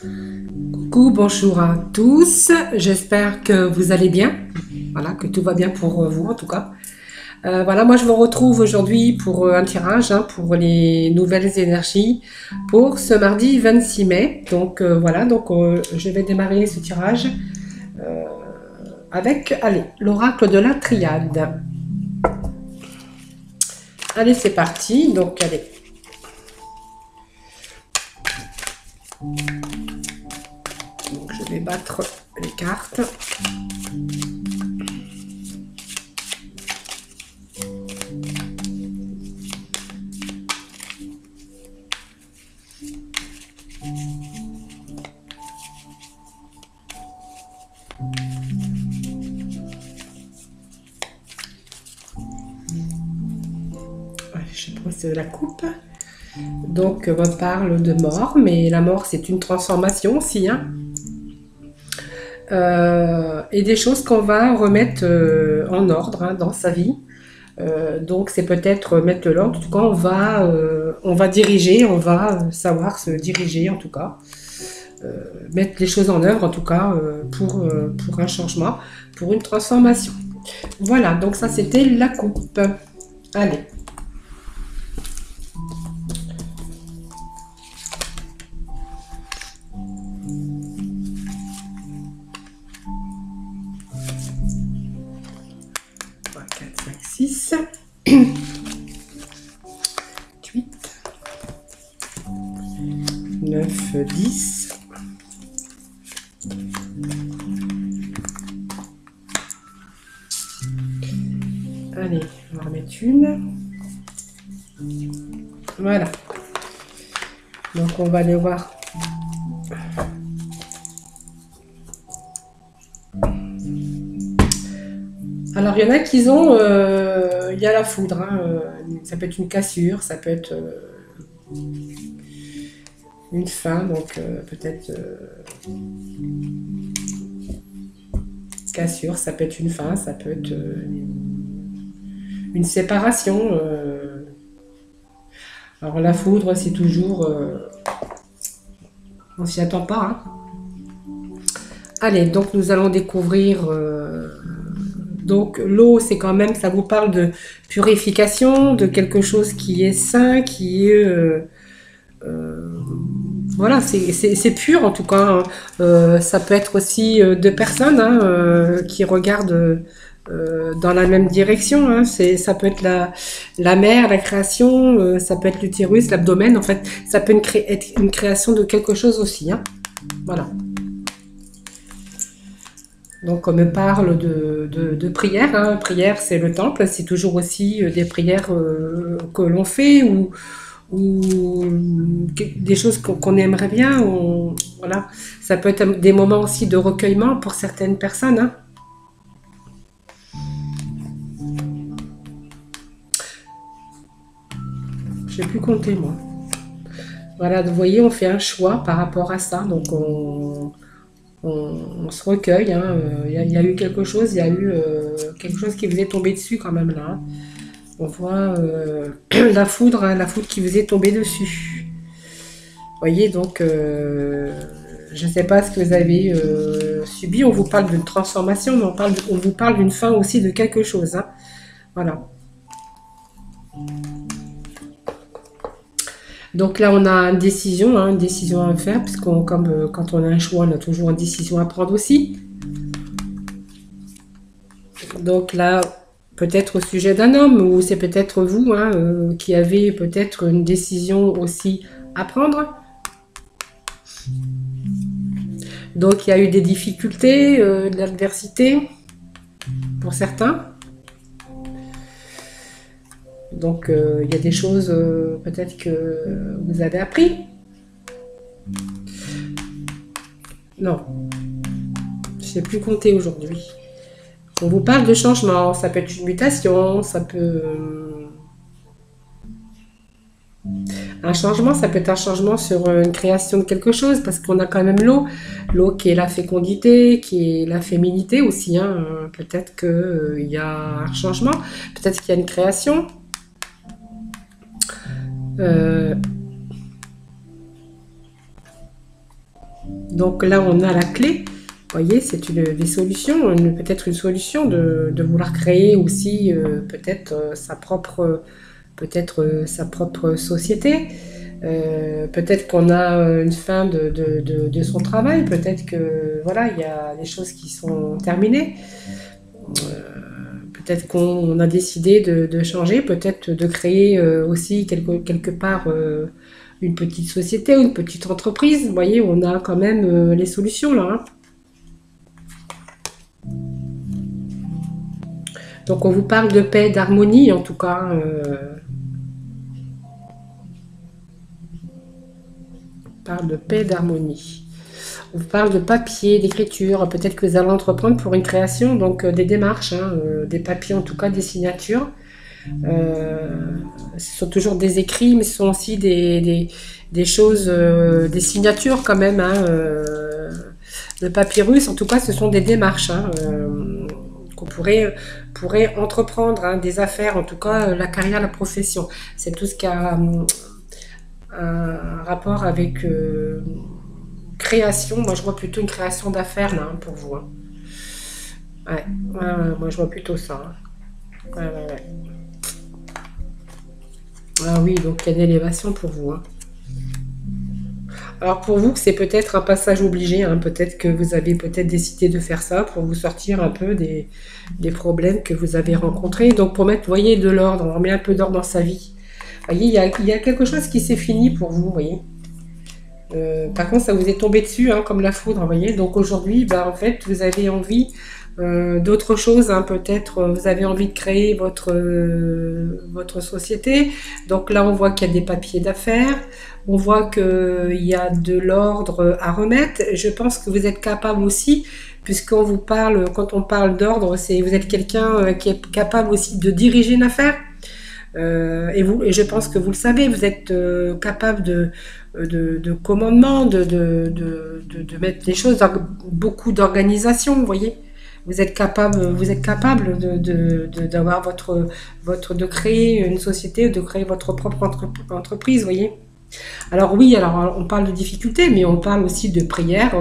Coucou, bonjour à tous, j'espère que vous allez bien, voilà, que tout va bien pour vous en tout cas. Voilà, moi je vous retrouve aujourd'hui pour un tirage pour les nouvelles énergies pour ce mardi 26 mai. Donc voilà, je vais démarrer ce tirage euh, avec, allez, l'oracle de la triade. Allez, c'est parti, donc allez. Donc, je vais battre les cartes. Je pose la coupe. Donc, on parle de mort, mais la mort, c'est une transformation aussi, hein. Et des choses qu'on va remettre en ordre dans sa vie. Donc, c'est peut-être mettre de l'ordre. En tout cas, on va diriger, on va savoir se diriger, en tout cas. Mettre les choses en œuvre, en tout cas, pour un changement, pour une transformation. Voilà, donc ça, c'était la coupe. Allez. Six, 8, 9, 10. Allez, on va remettre une. Voilà. Donc on va aller voir. Alors il y en a qui ont, il y a la foudre, hein, ça peut être une cassure, ça peut être une fin, donc peut-être cassure, ça peut être une fin, ça peut être une séparation. Alors la foudre, c'est toujours, on s'y attend pas, hein. Allez, donc nous allons découvrir. Donc l'eau, c'est quand même, ça vous parle de purification, de quelque chose qui est sain, qui est voilà, c'est pur en tout cas, hein. Ça peut être aussi deux personnes, hein, qui regardent dans la même direction, hein. Ça peut être la mer, la création, ça peut être l'utérus, l'abdomen. En fait, ça peut être une création de quelque chose aussi, hein. Voilà. Donc on me parle de prière, hein. Prière, c'est le temple, c'est toujours aussi des prières que l'on fait ou des choses qu'on aimerait bien. Voilà. Ça peut être des moments aussi de recueillement pour certaines personnes, hein. Je n'ai plus compté, moi. Voilà, vous voyez, on fait un choix par rapport à ça. Donc on se recueille, hein. Y a eu quelque chose, il y a eu quelque chose qui vous est tombé dessus quand même là, hein. On voit la foudre, hein, la foudre qui vous est tombée dessus. Vous voyez, donc je ne sais pas ce que vous avez subi. On vous parle d'une transformation, mais on vous parle d'une fin aussi de quelque chose, hein. Voilà. Donc là, on a une décision à faire, puisqu'on, comme quand on a un choix, on a toujours une décision à prendre aussi. Donc là, peut-être au sujet d'un homme, ou c'est peut-être vous, hein, qui avez peut-être une décision aussi à prendre. Donc il y a eu des difficultés, de l'adversité pour certains. Donc il y a des choses peut-être que vous avez appris. Non, je ne sais plus compter aujourd'hui. On vous parle de changement, ça peut être une mutation, ça peut... Un changement, ça peut être un changement sur une création de quelque chose, parce qu'on a quand même l'eau qui est la fécondité, qui est la féminité aussi, hein. Peut-être qu'il y a un changement, peut-être qu'il y a une création. Donc là, on a la clé. Vous voyez, c'est des solutions, peut-être une solution de vouloir créer aussi peut-être sa propre société. Peut-être qu'on a une fin de son travail, peut-être que voilà, il y a des choses qui sont terminées. Peut-être qu'on a décidé de changer, peut-être de créer aussi quelque part une petite société, une petite entreprise. Vous voyez, on a quand même les solutions là. Hein. Donc on vous parle de paix, d'harmonie en tout cas. On parle de paix, d'harmonie. On vous parle de papier, d'écriture. Peut-être que vous allez entreprendre pour une création, donc des démarches, hein, des papiers en tout cas, des signatures. Ce sont toujours des écrits, mais ce sont aussi des choses, des signatures quand même. Hein, le papyrus, en tout cas, ce sont des démarches. Hein, qu'on pourrait entreprendre, hein, des affaires, en tout cas la carrière, la profession. C'est tout ce qui a un rapport avec création. Moi je vois plutôt une création d'affaires là, hein, pour vous. Hein. Ouais, moi je vois plutôt ça. Hein. Ouais. Ah oui, donc il y a une élévation pour vous. Hein. Alors pour vous, c'est peut-être un passage obligé, hein. Peut-être que vous avez peut-être décidé de faire ça pour vous sortir un peu des problèmes que vous avez rencontrés. Donc pour mettre, vous voyez, de l'ordre, on remet un peu d'ordre dans sa vie. Vous voyez, il y a quelque chose qui s'est fini pour vous, vous voyez. Par contre, ça vous est tombé dessus, hein, comme la foudre, vous voyez. Donc aujourd'hui, en fait, vous avez envie d'autres choses, hein, peut-être vous avez envie de créer votre société. Donc là, on voit qu'il y a des papiers d'affaires, on voit qu'il y a de l'ordre à remettre. Je pense que vous êtes capable aussi, puisqu'on vous parle, quand on parle d'ordre, c'est vous êtes quelqu'un qui est capable aussi de diriger une affaire. Et je pense que vous le savez, vous êtes capable de commandement, de mettre les choses dans beaucoup d'organisation, vous voyez. Vous êtes capable d'avoir de créer une société, de créer votre propre entreprise, vous voyez. Alors oui, alors on parle de difficultés, mais on parle aussi de prière,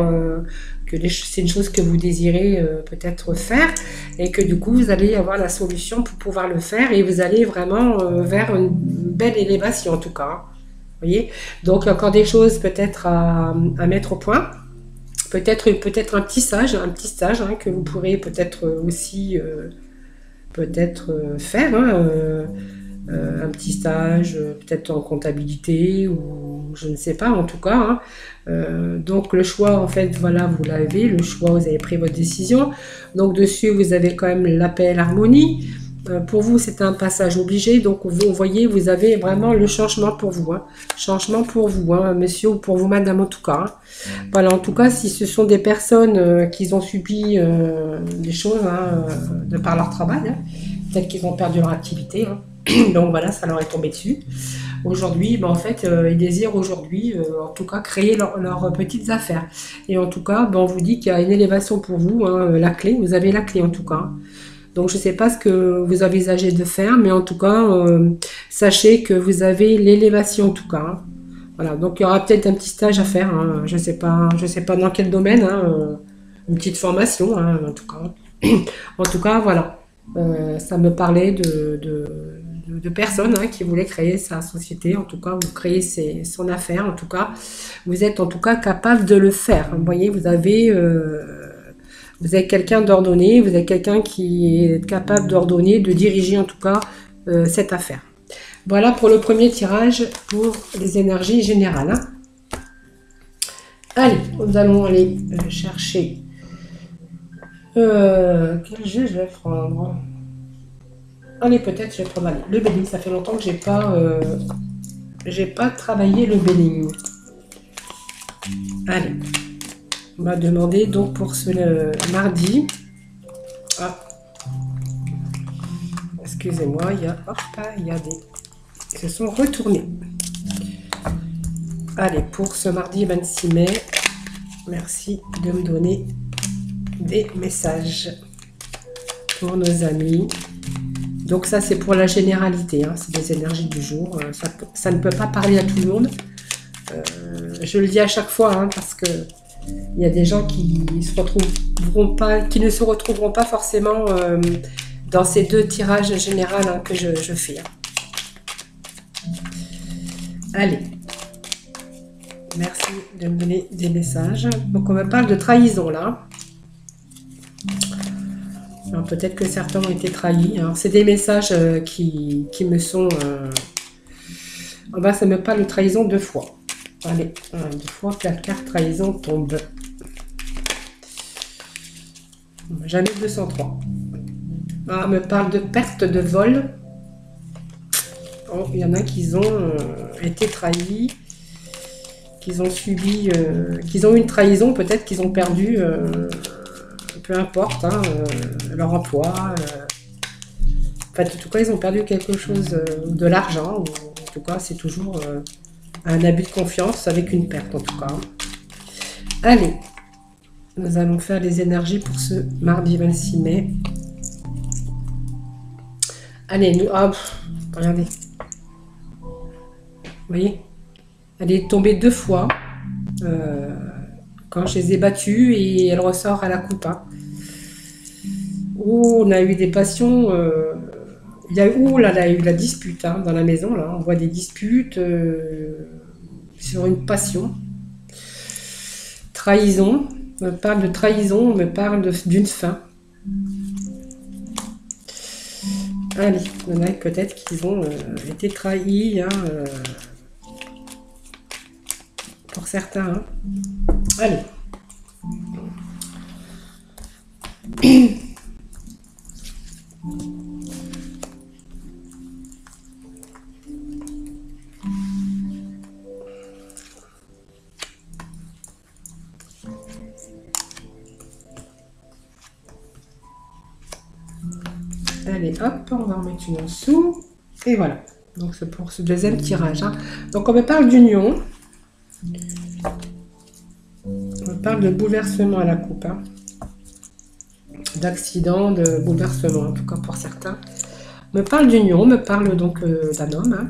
c'est une chose que vous désirez peut-être faire, et que du coup vous allez avoir la solution pour pouvoir le faire, et vous allez vraiment vers une belle élévation en tout cas. Hein. Vous voyez. Donc il y a encore des choses peut-être à mettre au point. Peut-être un petit stage, hein, que vous pourrez peut-être aussi faire. Hein, un petit stage, peut-être en comptabilité ou je ne sais pas en tout cas. Hein. Donc le choix, en fait, voilà, vous l'avez, le choix, vous avez pris votre décision. Donc dessus, vous avez quand même la paix et l'harmonie. Pour vous, c'est un passage obligé. Donc vous voyez, vous avez vraiment le changement pour vous. Hein. Changement pour vous, hein, monsieur, ou pour vous, madame, en tout cas. Hein. Voilà, en tout cas, si ce sont des personnes qui ont subi des choses hein, de par leur travail, hein, peut-être qu'ils ont perdu leur activité. Hein. Donc voilà, ça leur est tombé dessus. Aujourd'hui, en fait, ils désirent aujourd'hui, en tout cas, créer leurs petites affaires. Et en tout cas, on vous dit qu'il y a une élévation pour vous, hein, la clé, vous avez la clé en tout cas. Donc je ne sais pas ce que vous envisagez de faire, mais en tout cas, sachez que vous avez l'élévation en tout cas. Hein. Voilà, donc il y aura peut-être un petit stage à faire, hein, je sais pas dans quel domaine, hein, une petite formation, hein, en tout cas. En tout cas, voilà. Ça me parlait de personnes hein, qui voulaient créer sa société, en tout cas, vous créez son affaire, en tout cas. Vous êtes en tout cas capable de le faire. Vous voyez, vous êtes quelqu'un d'ordonné, vous êtes quelqu'un qui est capable d'ordonner, de diriger en tout cas cette affaire. Voilà pour le premier tirage pour les énergies générales. Hein. Allez, nous allons aller chercher. Quel jeu je vais prendre? Allez, peut-être je vais prendre le Béling. Ça fait longtemps que j'ai pas travaillé le Béling. Allez, on va demander donc pour ce mardi. Ah, excusez-moi, il y a des qui se sont retournés. Allez, pour ce mardi 26 mai, merci de me donner des messages pour nos amis. Donc ça, c'est pour la généralité, hein, c'est des énergies du jour. Ça ne peut pas parler à tout le monde. Je le dis à chaque fois, hein, parce que Il y a des gens qui qui ne se retrouveront pas forcément dans ces deux tirages généraux hein, que je fais. Hein. Allez. Merci de me donner des messages. Donc on me parle de trahison là. Peut-être que certains ont été trahis. Alors c'est des messages qui me sont... ça me parle de trahison 2 fois. Allez, 2 fois que la carte trahison tombe. Jamais 203. On me parle de perte de vol. Oh, il y en a qui ont été trahis. Qu'ils ont subi, qu'ils ont eu une trahison, peut-être qu'ils ont perdu, peu importe, hein, leur emploi. En tout cas, ils ont perdu quelque chose, de l'argent. En tout cas, c'est toujours un abus de confiance avec une perte, en tout cas. Allez, nous allons faire les énergies pour ce mardi 26 mai. Allez, nous, hop, regardez. Vous voyez ? Elle est tombée 2 fois quand je les ai battues et elle ressort à la coupe. Hein. Oh, on a eu des passions. Il y a eu la dispute hein, dans la maison. Là. On voit des disputes sur une passion. Trahison. On me parle de trahison, on me parle d'une fin. Allez, il y en a peut-être qu'ils ont été trahis. Hein, pour certains. Hein. Allez. Allez, hop, on va en mettre une en dessous. Et voilà. Donc c'est pour ce deuxième tirage. Hein. Donc on me parle d'union. On parle de bouleversement à la coupe, hein. D'accident, de bouleversement, en tout cas pour certains. On me parle d'union, on me parle donc d'un homme. Hein.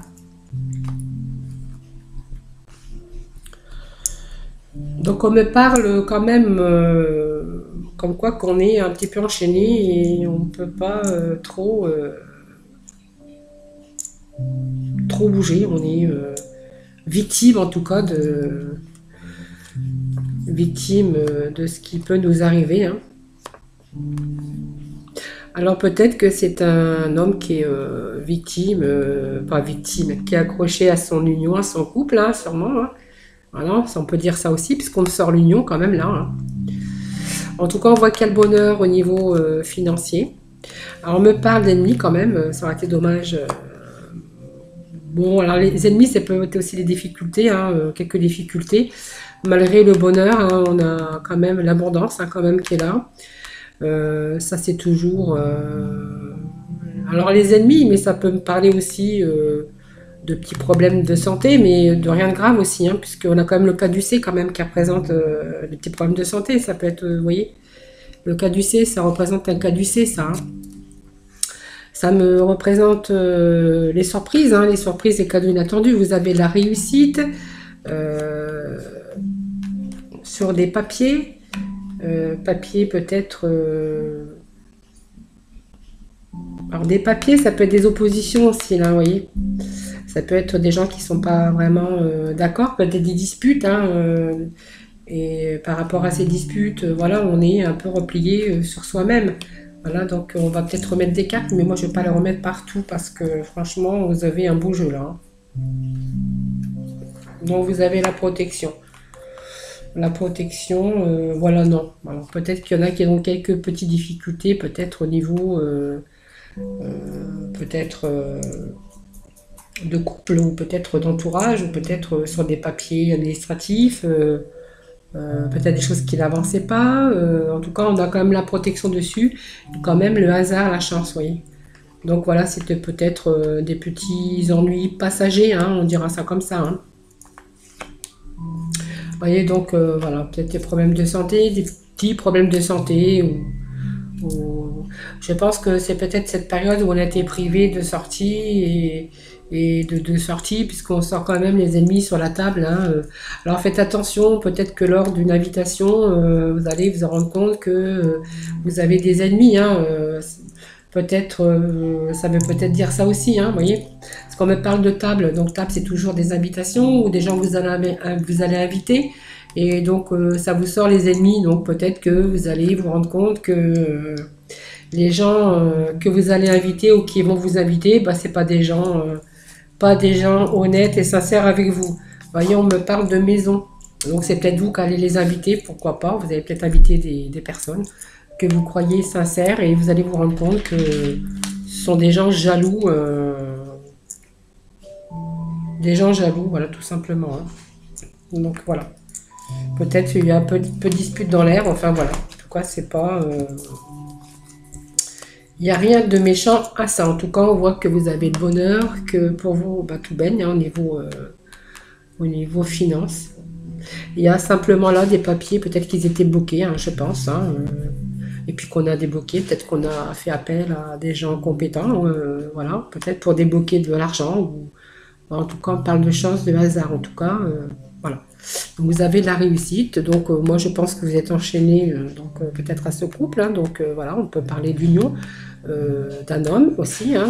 Donc on me parle quand même comme quoi qu'on est un petit peu enchaîné et on ne peut pas trop bouger. On est victime en tout cas victime de ce qui peut nous arriver. Hein. Alors peut-être que c'est un homme qui est victime, pas victime, qui est accroché à son union, à son couple, hein, sûrement. Hein. Voilà, on peut dire ça aussi, puisqu'on me sort l'union quand même là. Hein. En tout cas, on voit quel bonheur au niveau financier. Alors on me parle d'ennemis quand même, ça aurait été dommage. Bon, alors les ennemis, ça peut être aussi les difficultés, hein, quelques difficultés. Malgré le bonheur, hein, on a quand même l'abondance hein, quand même qui est là. Ça c'est toujours... Alors les ennemis, mais ça peut me parler aussi de petits problèmes de santé, mais de rien de grave aussi, hein, puisqu'on a quand même le caducée quand même qui représente des petits problèmes de santé. Ça peut être, vous voyez, le caducée, ça représente un caducée, ça. Hein. Ça me représente les surprises, hein, les surprises et cadeaux inattendus. Vous avez la réussite sur des papiers. Papiers peut-être... Alors des papiers, ça peut être des oppositions aussi, là, vous voyez. Ça peut être des gens qui ne sont pas vraiment d'accord, peut-être des disputes. Hein, et par rapport à ces disputes, voilà, on est un peu replié sur soi-même. Voilà, donc on va peut-être remettre des cartes, mais moi je ne vais pas les remettre partout parce que franchement, vous avez un beau jeu là. Hein. Donc vous avez la protection. La protection, voilà, non. Alors peut-être qu'il y en a qui ont quelques petites difficultés, peut-être au niveau, peut-être de couple ou peut-être d'entourage, ou peut-être sur des papiers administratifs, peut-être des choses qui n'avançaient pas. En tout cas, on a quand même la protection dessus, quand même le hasard, la chance, vous voyez. Donc voilà, c'était peut-être des petits ennuis passagers, hein, on dira ça comme ça. Hein. Vous voyez, donc voilà, peut-être des problèmes de santé, des petits problèmes de santé, ou je pense que c'est peut-être cette période où on a été privé de sortie et de sortie, puisqu'on sort quand même les ennemis sur la table, hein. Alors faites attention, peut-être que lors d'une invitation, vous allez vous rendre compte que vous avez des ennemis, hein. Peut-être, ça veut peut-être dire ça aussi, hein, vous voyez. Parce qu'on me parle de table, donc table c'est toujours des invitations ou des gens que vous allez inviter. Et donc ça vous sort les ennemis, donc peut-être que vous allez vous rendre compte que les gens que vous allez inviter ou qui vont vous inviter, bah, c'est pas des gens honnêtes et sincères avec vous. Vous voyez, on me parle de maison. Donc c'est peut-être vous qui allez les inviter, pourquoi pas. Vous allez peut-être inviter des personnes que vous croyez sincères et vous allez vous rendre compte que ce sont des gens jaloux, voilà, tout simplement, hein. Donc voilà. Peut-être il y a un peu de dispute dans l'air, enfin voilà. En tout cas, c'est pas. Il n'y a rien de méchant à ça. En tout cas, on voit que vous avez le bonheur, que pour vous, bah, tout baigne, hein, au niveau finance. Il y a simplement là des papiers, peut-être qu'ils étaient bloqués, hein, je pense, hein, et puis qu'on a débloqué, peut-être qu'on a fait appel à des gens compétents, voilà, peut-être pour débloquer de l'argent, ou en tout cas on parle de chance, de hasard, en tout cas, voilà. Donc vous avez de la réussite, donc moi je pense que vous êtes enchaîné peut-être à ce couple, hein, donc voilà, on peut parler d'union d'un homme aussi, hein,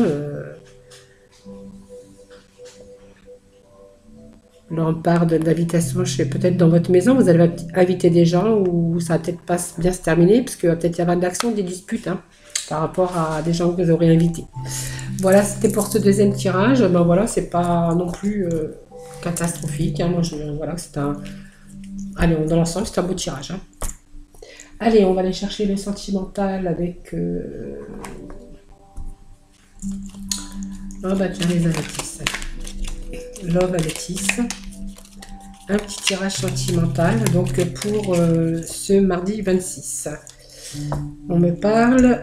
là, on part de l'invitation, je sais peut-être dans votre maison, vous allez inviter des gens où ça va peut-être pas bien se terminer, parce qu'il va peut-être y avoir de l'action, des disputes, hein, par rapport à des gens que vous aurez invités. Voilà, c'était pour ce deuxième tirage. Ben voilà, c'est pas non plus catastrophique, hein. Moi, voilà, c'est un. Allez, dans l'ensemble, c'est un beau tirage, hein. Allez, on va aller chercher le sentimental avec. Oh bah tiens, les améthystes. Love améthyste. Un petit tirage sentimental, donc pour ce mardi 26. On me parle,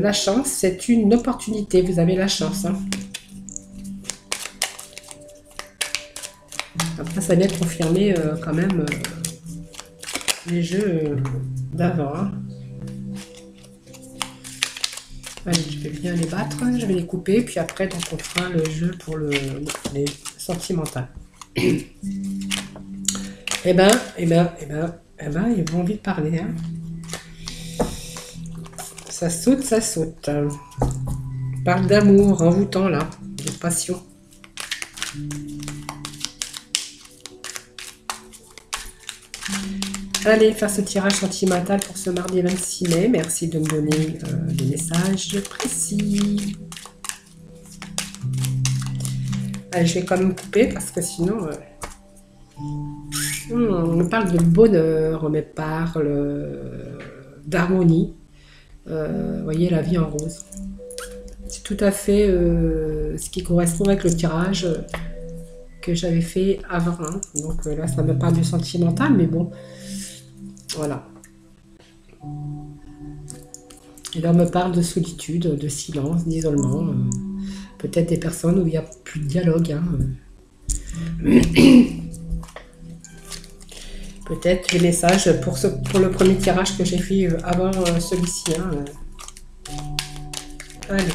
la chance, c'est une opportunité, vous avez la chance, hein. Après, ça vient confirmer quand même les jeux d'avant, hein. Allez, je vais bien les battre, je vais les couper, puis après, donc, on fera le jeu pour les sentimentales. Eh ben, ils vont vite parler, hein. Ça saute, ça saute. Parle d'amour, envoûtant là, de passion. Allez, faire ce tirage sentimental pour ce mardi 26 mai. Merci de me donner des messages précis. Allez, je vais quand même couper parce que sinon... on me parle de bonheur, on me parle d'harmonie. Vous voyez, la vie en rose. C'est tout à fait ce qui correspond avec le tirage que j'avais fait avant, hein. Donc là, ça me parle du sentimental, mais bon, voilà. Et là, on me parle de solitude, de silence, d'isolement. Peut-être des personnes où il n'y a plus de dialogue, hein. Peut-être les messages pour le premier tirage que j'ai fait avant celui-ci, hein. Allez.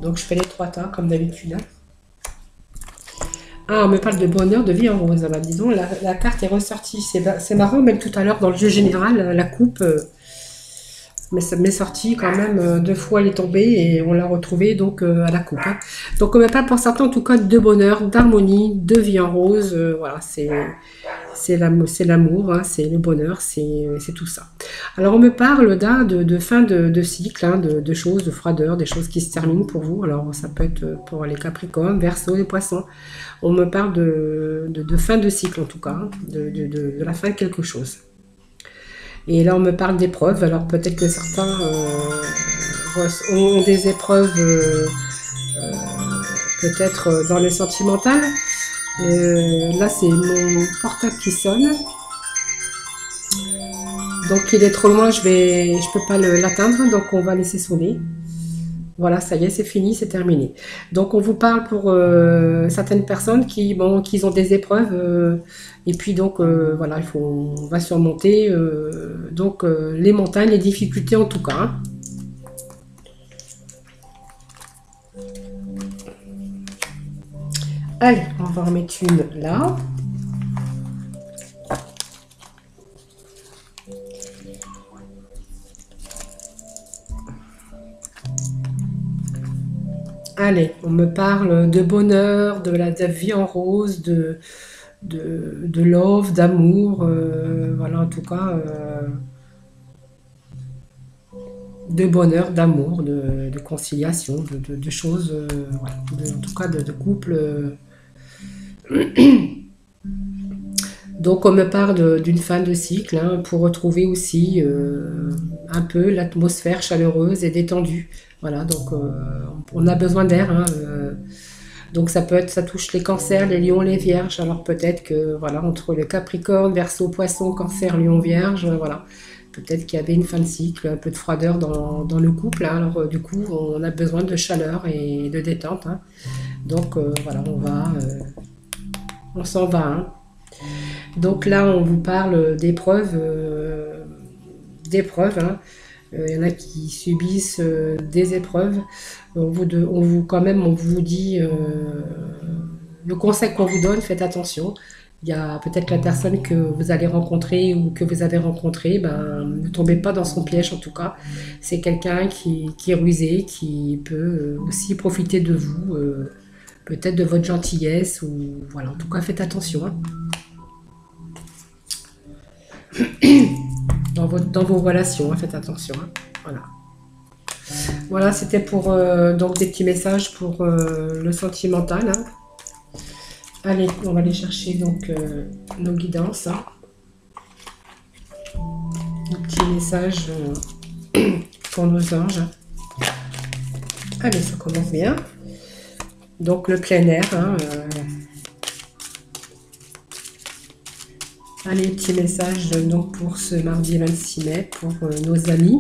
Donc je fais les 3 tas comme d'habitude, hein. Ah, on me parle de bonheur, de vie en rose. Bah, disons, la carte est ressortie. C'est marrant, même tout à l'heure dans le jeu général, la coupe, mais ça m'est sorti quand même 2 fois, elle est tombée et on l'a retrouvée donc à la coupe, hein. Donc on me parle pour certains en tout cas de bonheur, d'harmonie, de vie en rose. Voilà, c'est l'amour, hein, c'est le bonheur, c'est tout ça. Alors on me parle là de fin de cycle, hein, de choses, de froideur, des choses qui se terminent pour vous. Alors ça peut être pour les Capricornes, Verseaux, les Poissons. On me parle de fin de cycle en tout cas, hein, de la fin de quelque chose. Et là on me parle d'épreuves. Alors peut-être que certains ont des épreuves peut-être dans le sentimental. Là c'est mon portable qui sonne. Donc il est trop loin, je peux pas l'atteindre, donc on va laisser sonner. Voilà, ça y est, c'est fini, c'est terminé. Donc on vous parle pour certaines personnes qui ont des épreuves, et puis donc voilà, on va surmonter les montagnes, les difficultés en tout cas, hein. Allez, on va en mettre une là. Allez, on me parle de bonheur, de la vie en rose, de love, d'amour, voilà, en tout cas, de bonheur, d'amour, de conciliation, de choses, voilà, en tout cas, de couple. Donc, on me parle d'une fin de cycle, hein, pour retrouver aussi un peu l'atmosphère chaleureuse et détendue. Voilà, donc on a besoin d'air, hein, donc ça peut être, ça touche les cancers, les lions, les vierges. Alors peut-être que voilà, entre le Capricorne, Verseau, Poisson, Cancer, Lion, Vierge, voilà, peut-être qu'il y avait une fin de cycle, un peu de froideur dans le couple, hein. Alors du coup, on a besoin de chaleur et de détente, hein. Donc voilà, on s'en va, hein. Donc là, on vous parle d'épreuves, hein. Il y en a qui subissent des épreuves. Quand même, on vous dit, le conseil qu'on vous donne, faites attention. Il y a peut-être la personne que vous allez rencontrer ou que vous avez rencontré, ben, ne tombez pas dans son piège en tout cas. C'est quelqu'un qui est rusé, qui peut aussi profiter de vous, peut-être de votre gentillesse, ou voilà, en tout cas faites attention, hein. Dans vos relations, hein, faites attention, hein. Voilà. Voilà, c'était pour donc des petits messages pour le sentimental, hein. Allez, on va aller chercher donc nos guidances, hein. Un petit message pour nos anges. Allez, ça commence bien. Donc le plein air, hein, allez, petit message donc pour ce mardi 26 mai, pour nos amis.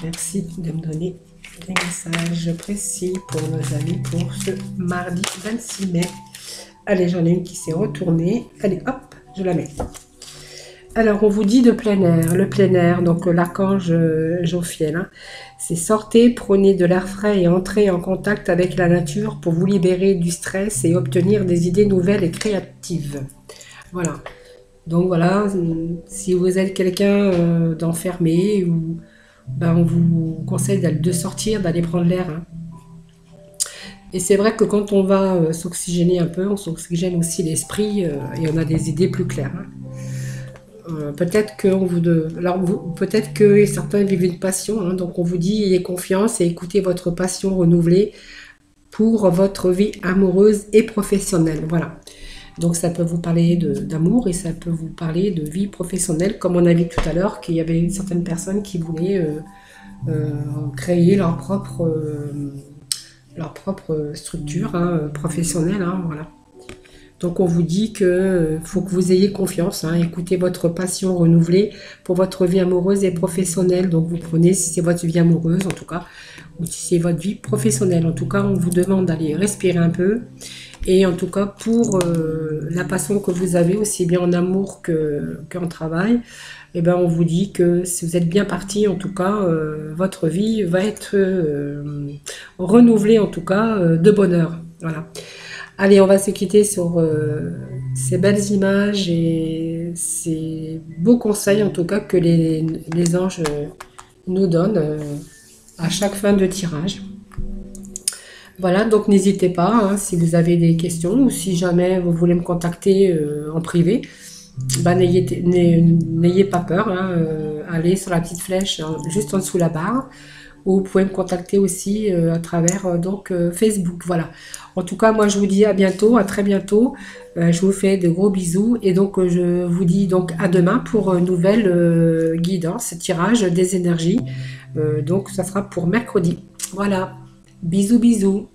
Merci de me donner des messages précis pour nos amis pour ce mardi 26 mai. Allez, j'en ai une qui s'est retournée. Allez, hop, je la mets. Alors, on vous dit de plein air. Le plein air, donc l'archange Jophiel, hein, c'est sortez, prenez de l'air frais et entrez en contact avec la nature pour vous libérer du stress et obtenir des idées nouvelles et créatives. Voilà. Donc voilà, si vous êtes quelqu'un d'enfermé, ou ben, on vous conseille de sortir, d'aller prendre l'air, hein. Et c'est vrai que quand on va s'oxygéner un peu, on s'oxygène aussi l'esprit et on a des idées plus claires, hein. Peut-être que peut-être que certains vivent une passion, hein, donc on vous dit ayez confiance et écoutez votre passion renouvelée pour votre vie amoureuse et professionnelle. Voilà. Donc ça peut vous parler d'amour et ça peut vous parler de vie professionnelle, comme on a vu tout à l'heure qu'il y avait certaines personnes qui voulaient créer leur propre structure, hein, professionnelle, hein, voilà. Donc on vous dit que faut que vous ayez confiance, hein, écoutez votre passion renouvelée pour votre vie amoureuse et professionnelle. Donc vous prenez si c'est votre vie amoureuse en tout cas, ou si c'est votre vie professionnelle. En tout cas, on vous demande d'aller respirer un peu. Et en tout cas, pour la passion que vous avez, aussi bien en amour qu'en travail, eh ben, on vous dit que si vous êtes bien parti, en tout cas, votre vie va être renouvelée, en tout cas, de bonheur. Voilà. Allez, on va se quitter sur ces belles images et ces beaux conseils, en tout cas, que les anges nous donnent à chaque fin de tirage. Voilà, donc n'hésitez pas, hein, si vous avez des questions ou si jamais vous voulez me contacter en privé, bah, n'ayez pas peur, hein, allez sur la petite flèche juste en dessous la barre, ou vous pouvez me contacter aussi à travers donc Facebook. Voilà. En tout cas, moi je vous dis à bientôt, à très bientôt. Je vous fais de gros bisous et donc je vous dis donc à demain pour une nouvelle guidance, tirage des énergies. Donc ça sera pour mercredi. Voilà. Bisous, bisous.